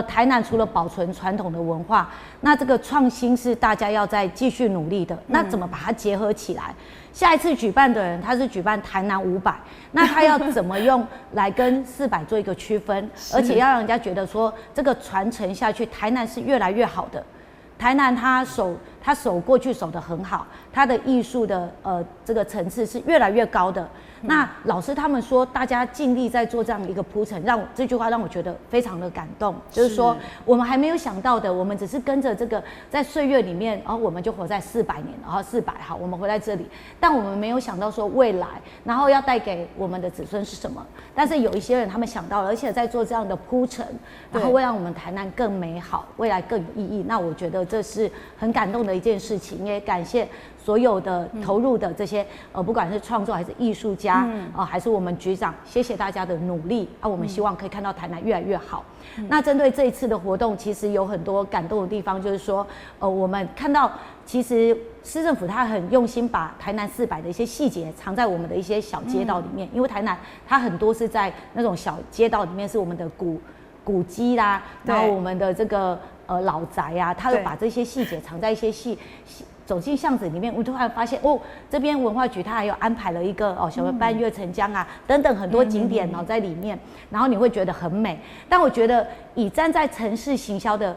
台南除了保存传统的文化，那这个创新是大家要再继续努力的。那怎么把它结合起来？下一次举办的人，他是举办台南500，那他要怎么用来跟400做一个区分，而且要让人家觉得说这个传承下去，台南是越来越好的。台南他守过去守得很好，他的艺术的这个层次是越来越高的。那老师他们说，大家尽力在做这样一个铺陈，这句话让我觉得非常的感动。就是说，我们还没有想到的，我们只是跟着这个在岁月里面，我们就活在400年，然后400好，我们活在这里，但我们没有想到说未来，然后要带给我们的子孙是什么。但是有一些人他们想到了，而且在做这样的铺陈，然后会让我们台南更美好，未来更有意义。那我觉得这是很感动的一件事情，也感谢所有的投入的这些不管是创作还是艺术家还是我们局长，谢谢大家的努力我们希望可以看到台南越来越好。那针对这一次的活动，其实有很多感动的地方，就是说我们看到其实市政府他很用心把台南400的一些细节藏在我们的一些小街道里面，因为台南它很多是在那种小街道里面，是我们的古迹啦，然后我们的这个老宅啊，他又把这些细节藏在一些走进巷子里面，我突然发现这边文化局他还有安排了一个小半月城江啊等等很多景点在里面，然后你会觉得很美。但我觉得以站在城市行销的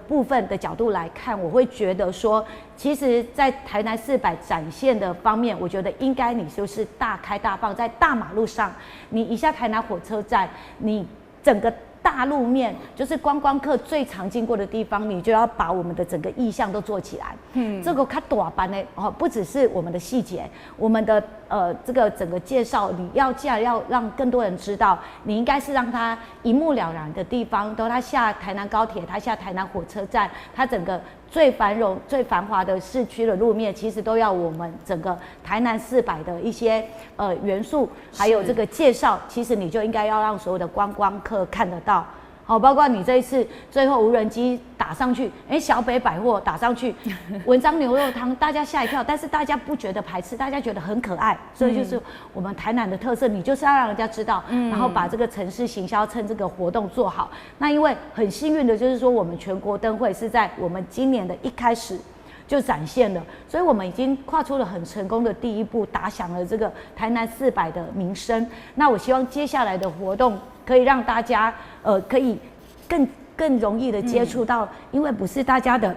部分的角度来看，我会觉得说，其实在台南400展现的方面，我觉得应该你就是大开大放，在大马路上，你一下台南火车站，你整个大路面就是观光客最常经过的地方，你就要把我们的整个意象都做起来。这个看大班呢，不只是我们的细节，我们的这个整个介绍，你既然要让更多人知道，你应该是让他一目了然的地方，都他下台南高铁，他下台南火车站，他整个最繁荣、最繁华的市区的路面，其实都要我们整个台南400的一些元素，还有这个介绍，其实你就应该要让所有的观光客看得到。好，包括你这一次最后无人机打上去，小北百货打上去，文章牛肉汤，大家吓一跳，但是大家不觉得排斥，大家觉得很可爱，所以就是我们台南的特色，你就是要让人家知道，然后把这个城市行销趁这个活动做好。那因为很幸运的就是说，我们全国灯会是在我们今年的一开始就展现了，所以我们已经跨出了很成功的第一步，打响了这个台南400的名声。那我希望接下来的活动可以让大家可以更容易的接触到，因为不是大家的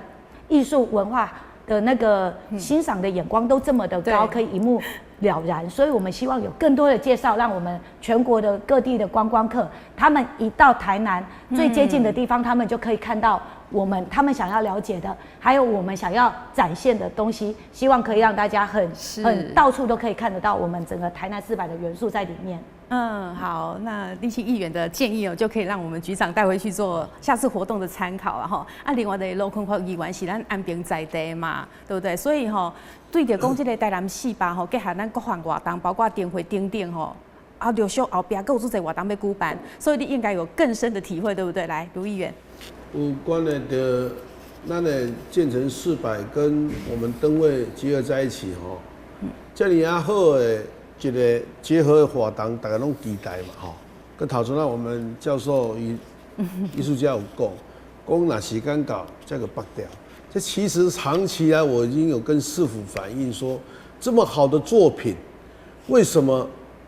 艺术文化的那个欣赏的眼光都这么的高，可以一目了然，所以我们希望有更多的介绍，让我们全国的各地的观光客，他们一到台南最接近的地方，他们就可以看到他们想要了解的，还有我们想要展现的东西，希望可以让大家很到处都可以看得到我们整个台南400的元素在里面。好，那立青议员的建议就可以让我们局长带回去做下次活动的参考了哈。另外的镂空块议员是咱安平在地嘛，对不对？所以对着讲这个台南400结合咱各项活动，包括灯会等等啊，陆续后边还有做侪活动要举办，所以你应该有更深的体会，对不对？来，卢议员。有关的咱的建成400跟我们灯会结合在一起吼，这里啊好的一个结合的活动，大家拢期待嘛吼。跟头先我们教授艺术家有讲哪时间到这个拔掉。这其实长期来我已经有跟市府反映说，这么好的作品，为什么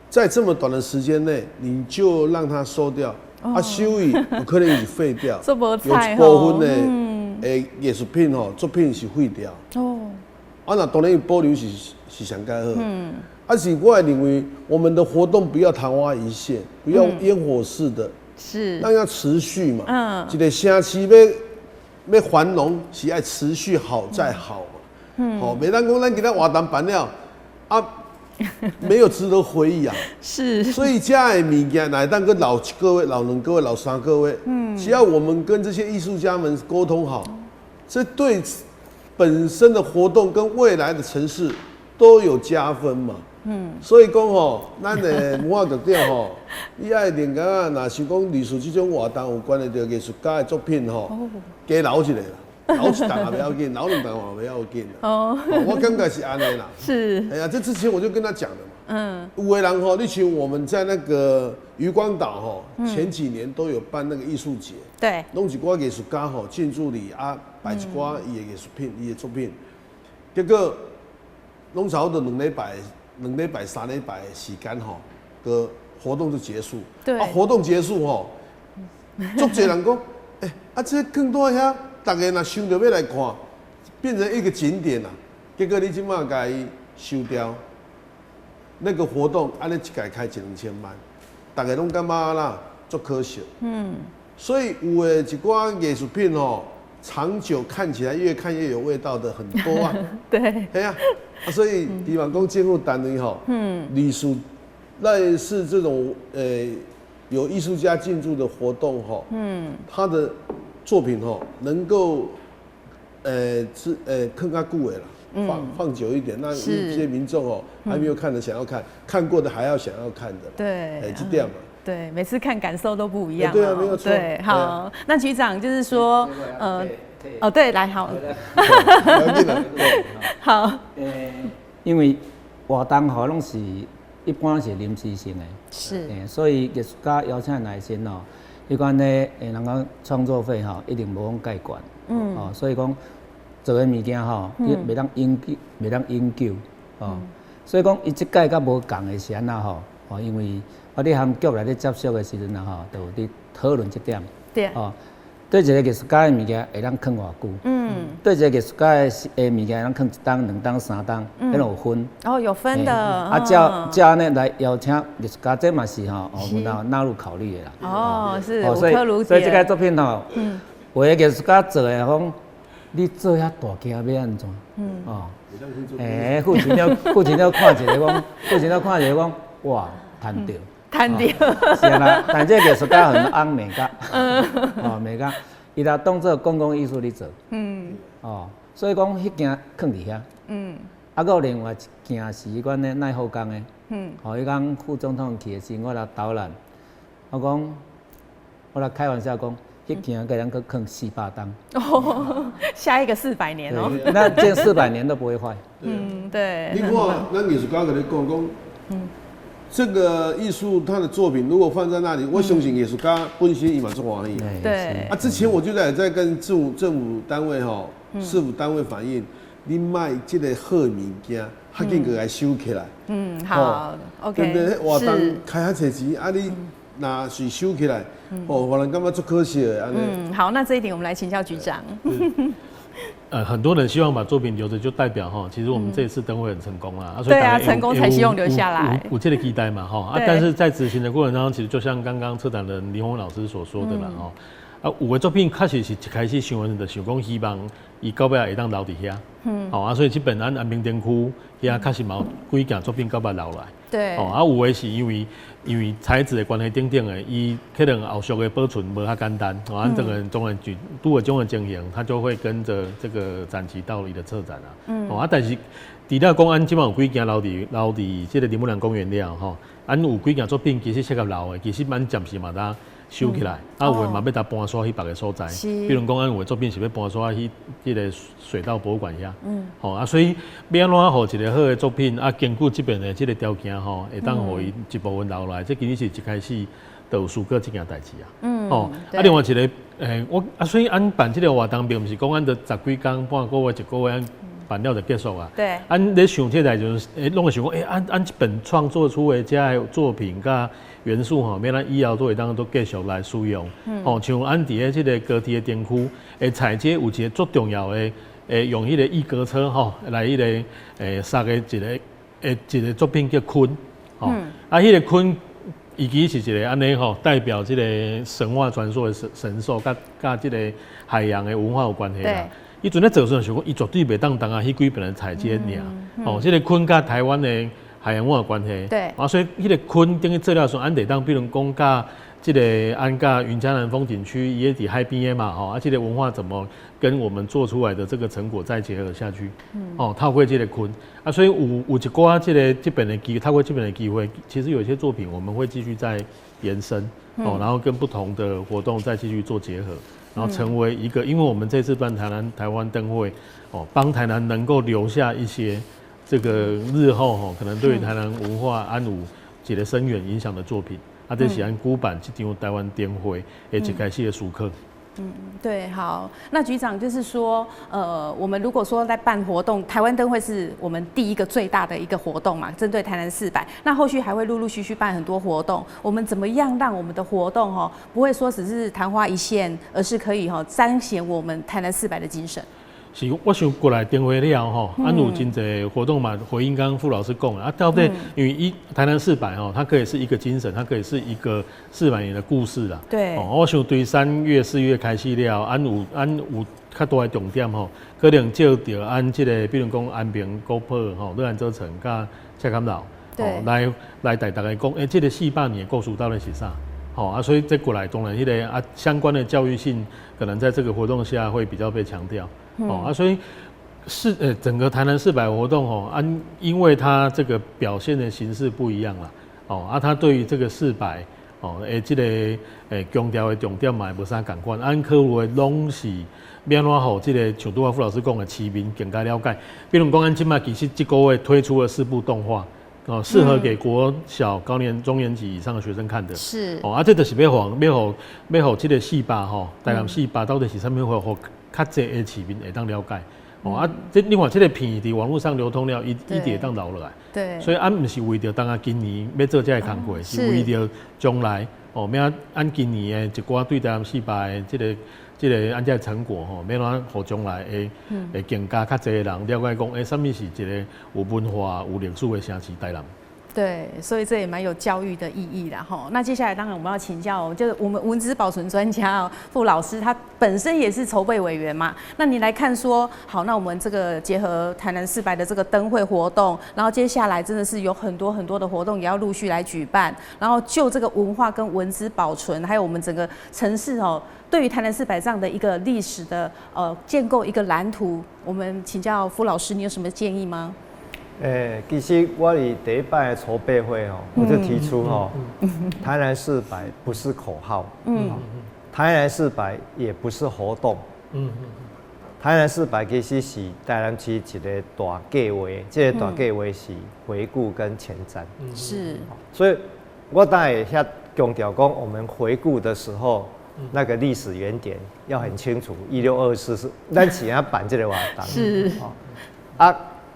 在这么短的时间内你就让它收掉？收益有可能是废掉，有部分的艺术品作品是废掉。那当然保留是上该好。是我认为我们的活动不要昙花一现，不要烟火式的，是让要持续嘛。一个城市要繁荣，是要持续好再好嘛。每当讲咱今仔活动办了没有值得回忆啊。是，所以这的物件乃当跟老各位、老2各位、老3各位，只要我们跟这些艺术家们沟通好，这对本身的活动跟未来的城市都有加分嘛。所以讲咱的文化局长你爱连讲若是讲艺术这种活动有关的着艺术家的作品加留一下啦。留一档也不要紧，留2档也不要紧。我感觉是安尼啦。是。哎呀，这之前我就跟他讲了嘛。有的人你像我们在那个渔光岛前几年都有办那个艺术节。对。弄一挂艺术家进驻里摆一挂伊的艺术品、伊的作品，结果弄差不多2礼拜、3礼拜的时间个活动就结束。对。活动结束足侪人讲，这更多遐。大家若想着要来看，变成一个景点啦。结果你即马甲伊收掉，那个活动安尼一届开1、2千万，大家拢感觉啦，足可惜。所以有的一寡艺术品长久看起来越看越有味道的很多啊。对。对啊，所以希望讲政府单位艺术类似这种有艺术家进驻的活动它的作品能够更加久的啦，放久一点，让一些民众还没有看的想要看，看过的还要想要看的。对，这点嘛。对，每次看感受都不一样。对啊，没有错。对，好，那局长就是说，对，来好。好。因为活动拢是一般是临时性的，是，所以艺术家邀请来先迄款咧，人讲创作费一定无讲介悬，所以讲做个物件你袂当永久，所以讲伊即届甲无共的是安那因为我伫含局内咧接触的时阵就有伫讨论这点，对，对一个艺术家的物件会当囥偌久，对一个艺术家的物件会当囥1档、2档、3档，迄有分，有分的，照呢来邀请艺术家，这嘛是我们纳入考虑的啦。是无可如解。所以这个作品有的艺术家做的讲，你做遐大件要安怎？付钱了看一个讲，哇，赚着。是啦，但这艺术家很红美甲，美甲，伊来当做公共艺术咧做，所以讲迄件囥伫遐，还有另外一件是迄款咧耐复工的，伊讲副总统去的时，我来导览，我来开玩笑讲，迄件个人去囥400档，下一个400年哦，那这400年都不会坏，对。你看，咱艺术家跟你讲，这个艺术它的作品如果放在那里，我相信艺术家本身伊嘛足欢喜。对。之前我就在跟政府单位市府单位反映，你卖这个好物件，较紧个来收起来。好 ，OK。对不对？活动开遐侪钱，你若是收起来，可能感觉足可惜的。好，那这一点我们来请教局长。很多人希望把作品留着，就代表其实我们这一次灯会很成功啦。对啊，成功才希望留下来。有这个期待嘛但是在执行的过程当中，其实就像刚刚策展人林宏老师所说的啦有的作品确实是一开始想的，想讲希望伊到尾会当留伫遐，所以基本安平店区遐确实嘛几件作品到尾留来。对，有的是因为因为材质的关系等等的，伊可能后续的保存无遐简单，按这个中原局拄有这种的情形，它就会跟着这个展期到伊的策展啊。但是除了讲按即满有几件留伫这个林木兰公园了吼，按有几件作品其实适合留的，其实按暂时嘛当收起来，有诶嘛要搭搬刷去别个所在，比如讲按有诶作品是要搬刷去这个水稻博物馆遐，所以要安怎互一个好诶作品兼顾这边的这个条件会当互伊一部分留来，这其实是一开始就有思过这件代志另外一个所以按办这个活动并毋是讲按着10几天、半个月、1个月办了就结束啊。对。按咧想这代就是拢会想讲，按一本创作出的这个作品甲元素吼，免咱以后都会当都继续来使用。像按伫咧这个高铁的店区，采接有一个最重要的，用迄个一格车来迄个杀的一个作品叫鲲，迄个鲲，伊其实是一个安尼代表这个神话传说的神兽，甲这个海洋的文化有关系啦。伊阵咧做时候想讲，伊绝对袂当迄几本的采接尔。这个鲲甲台湾的海洋文化有关系。对。所以迄个鲲等于做了时候，按得当，比如讲甲这个按甲云嘉南风景区也伫海边的嘛，这个文化怎么跟我们做出来的这个成果再结合下去？透过这个鲲所以有一寡这边的透过这边的机会，其实有一些作品我们会继续再延伸然后跟不同的活动再继续做结合。然后成为一个，因为我们这次办台湾灯会，帮台南能够留下一些这个日后可能对于台南文化安有一个深远影响的作品，这是按古板这场台湾灯会的一开始的时刻。对，好，那局长就是说，我们如果说在办活动，台湾灯会是我们第一个最大的一个活动嘛，针对台南400，那后续还会陆陆续续办很多活动。我们怎么样让我们的活动不会说只是昙花一现，而是可以彰显我们台南400的精神？是，我想过来电话了有真侪活动嘛，回应刚刚傅老师讲的到底因为台南400它可以是一个精神，它可以是一个400年的故事啦。对。我想对3月、4月开始了，有较大的重点可能借着这个，比如讲安平、高坡乐安洲城、甲赤坎楼，来带大家讲，这个400年的故事到底是啥？所以这过来当然迄个相关的教育性，可能在这个活动下会比较被强调。所以整个台南400活动因为它这个表现的形式不一样啦，它对于这个400这个强调的重点嘛无啥共款，按考虑的拢是要安怎好这个像拄仔傅老师讲的市民更加了解。比如讲，按即卖其实这个月推出了4部动画。适合给国小、高年、中年级以上的学生看的。是。这就是要互这个400台南400到底是啥物，互较济的市民会当了解。这另外这个片伫网络上流通了，伊会当留落来。对。所以毋是为着当今年要做这个工作，是为着将来要按今年的一寡对台南400的这个按这成果要怎互将来会更加较侪人了解讲，什么是一个有文化、有历史的城市台南。对，所以这也蛮有教育的意义啦哈。那接下来当然我们要请教，就是我们文资保存专家傅老师，他本身也是筹备委员嘛。那你来看说，好，那我们这个结合台南400的这个灯会活动，然后接下来真的是有很多很多的活动也要陆续来举办，然后就这个文化跟文资保存，还有我们整个城市对于台南400这样的一个历史的建构一个蓝图，我们请教傅老师，你有什么建议吗？其实我伫第一摆的筹备会我就提出台南400不是口号，台南400也不是活动，台南400其实是台南市一个大计划，这个大计划是回顾跟前瞻，是，所以我当然也遐强调讲，我们回顾的时候，那个历史原点要很清楚，1624是咱市啊办这个活动，是，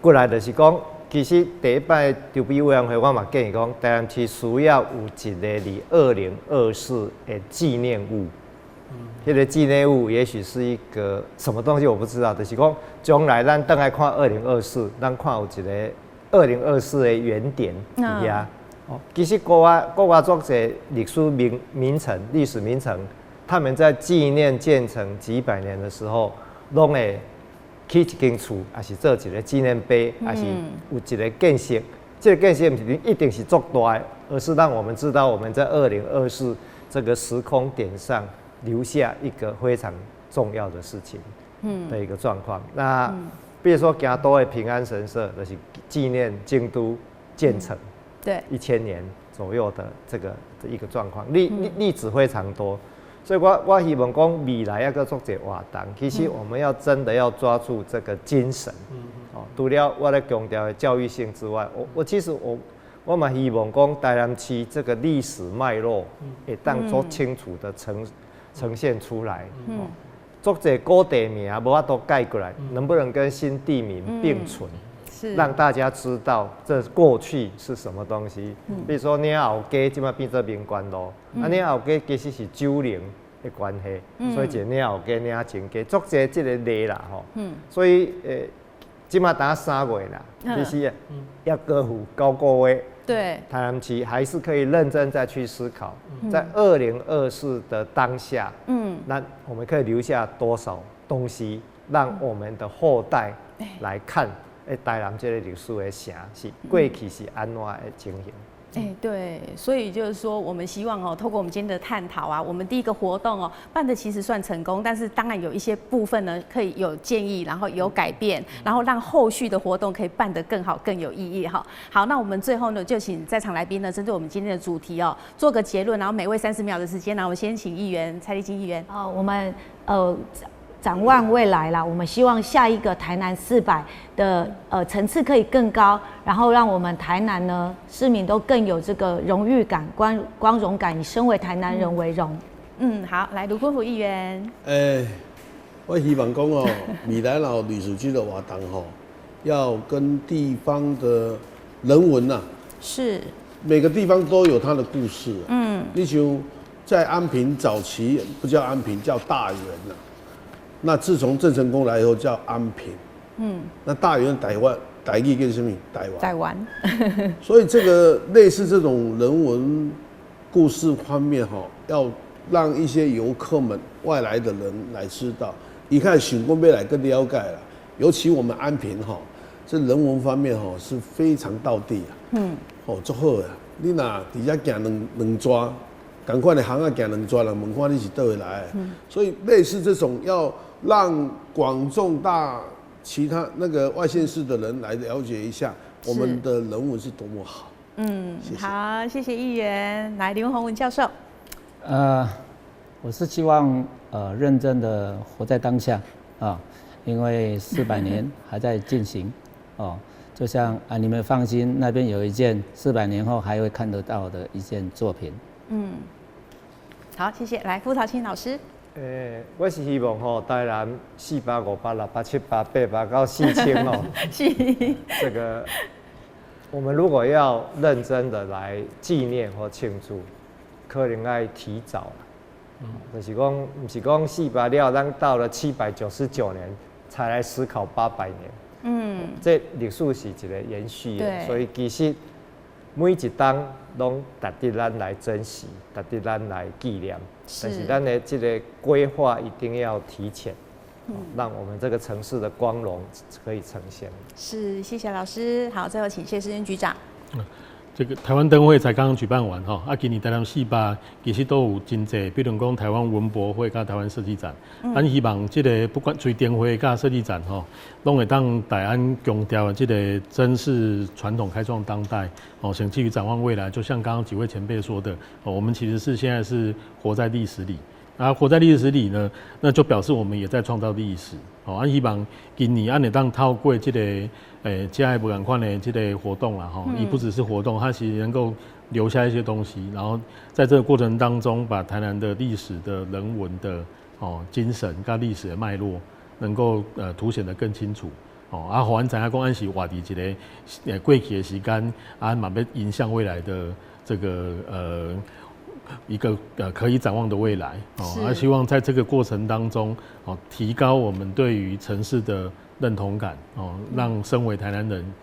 过来就是讲，其实第一摆筹备委员会，我嘛建议讲，台南市需要有一个2024的纪念物。这个纪念物也许是一个什么东西我不知道，就是讲将来咱等来看2024，咱看有一个2024的原点伫遐。其实国外作者历史名城、历史名城，他们在纪念建成几百年的时候，拢会起一间厝，还是做一个纪念碑，还是有一个建设，这个建设一定是做大的，而是让我们知道我们在2024这个时空点上留下一个非常重要的事情的一个状况。那比如说京都的平安神社，就是纪念京都建成对1000年左右的这个一个状况，例子非常多。所以我希望讲未来要个做一个活动，其实我们要真的要抓住这个精神。除了我在强调的教育性之外，其实我嘛希望讲台南市这个历史脉络会当作清楚的呈现出来。做这古地名无法度改过来，能不能跟新地名并存？让大家知道这过去是什么东西。比如说鸟后街即马变做民权路，鸟后街其实是九零的关系，所以就鸟后街、鸟前街，做这个例啦吼。所以即马打3月啦，其实要过户9个月。对，台南市还是可以认真再去思考，在2024的当下，那我们可以留下多少东西，让我们的后代来看。台南这个历史的城是过去是安怎的情形？对，所以就是说，我们希望透过我们今天的探讨啊，我们第一个活动办的其实算成功，但是当然有一些部分呢可以有建议，然后有改变，然后让后续的活动可以办得更好、更有意义哈。好，那我们最后呢，就请在场来宾呢，针对我们今天的主题做个结论，然后每位30秒的时间，然后我们先请议员蔡丽菁议员。我们展望未来啦，我们希望下一个台南400的层次可以更高，然后让我们台南呢市民都更有这个荣誉感、光荣感，以身为台南人为荣。好，来卢坤福议员。我希望讲未来老历史局的活动要跟地方的人文是每个地方都有它的故事。你像在安平早期不叫安平，叫大园那自从郑成功来以后叫安平，那大园台语叫什么？台湾。所以这个类似这种人文故事方面要让一些游客们、外来的人来知道，一看想过要来更了解了。尤其我们安平这人文方面是非常道地足好啊！你若底下行两抓，赶快的行行两抓人问看你是倒位来的。所以类似这种要让广众其他那个外县市的人来了解一下我们的人文是多么好。谢谢。好，谢谢议员。来，林宏文教授。我是希望认真的活在当下因为400年还在进行就像你们放心，那边有一件400年后还会看得到的一件作品。好，谢谢。来，傅陶青老师。我是希望台南400、500、600、700、800到4000是这个我们如果要认真的来纪念或庆祝，可能要提早就是讲，不是讲400了，咱到了799年才来思考800年。这历史是一个延续的，所以其实每一当拢值得咱来珍惜，值得咱来纪念。但是咱的这个规划一定要提前，让我们这个城市的光荣可以呈现。是，谢谢老师。好，最后请谢世渊局长。这个台湾灯会才刚刚举办完今年台南400其实都有真济，比如讲台湾文博会甲台湾设计展，咱希望这个不管随灯会甲设计展拢会当台湾强调这个珍视传统、开创当代甚至于展望未来。就像刚刚几位前辈说的我们其实是现在是活在历史里。活在历史里呢，那就表示我们也在创造历史。希望今年会当透过这个这不同款的这个活动啦也不只是活动，它其实能够留下一些东西，然后在这个过程当中，把台南的历史的人文的精神跟历史的脉络，能够凸显得更清楚。互咱知影讲，咱是活伫一个过去的时间，嘛要影响未来的这个一个可以展望的未来希望在这个过程当中提高我们对于城市的认同感让身为台南人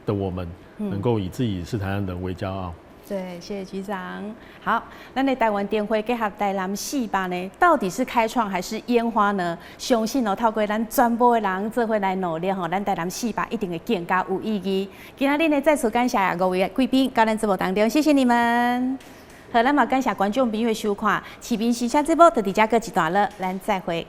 的我们能够以自己是台南人为骄傲。对，谢谢局长。好，咱的台湾灯会结合台南四百呢，到底是开创还是烟花呢？相信透过咱全部的人做伙来努力咱台南四百一定会更加有意义。今仔日呢，再次感谢5位贵宾到咱节目当中，谢谢你们。好，咱嘛感谢观众朋友的收看，市民时下节目就伫遮告一段落，咱再会。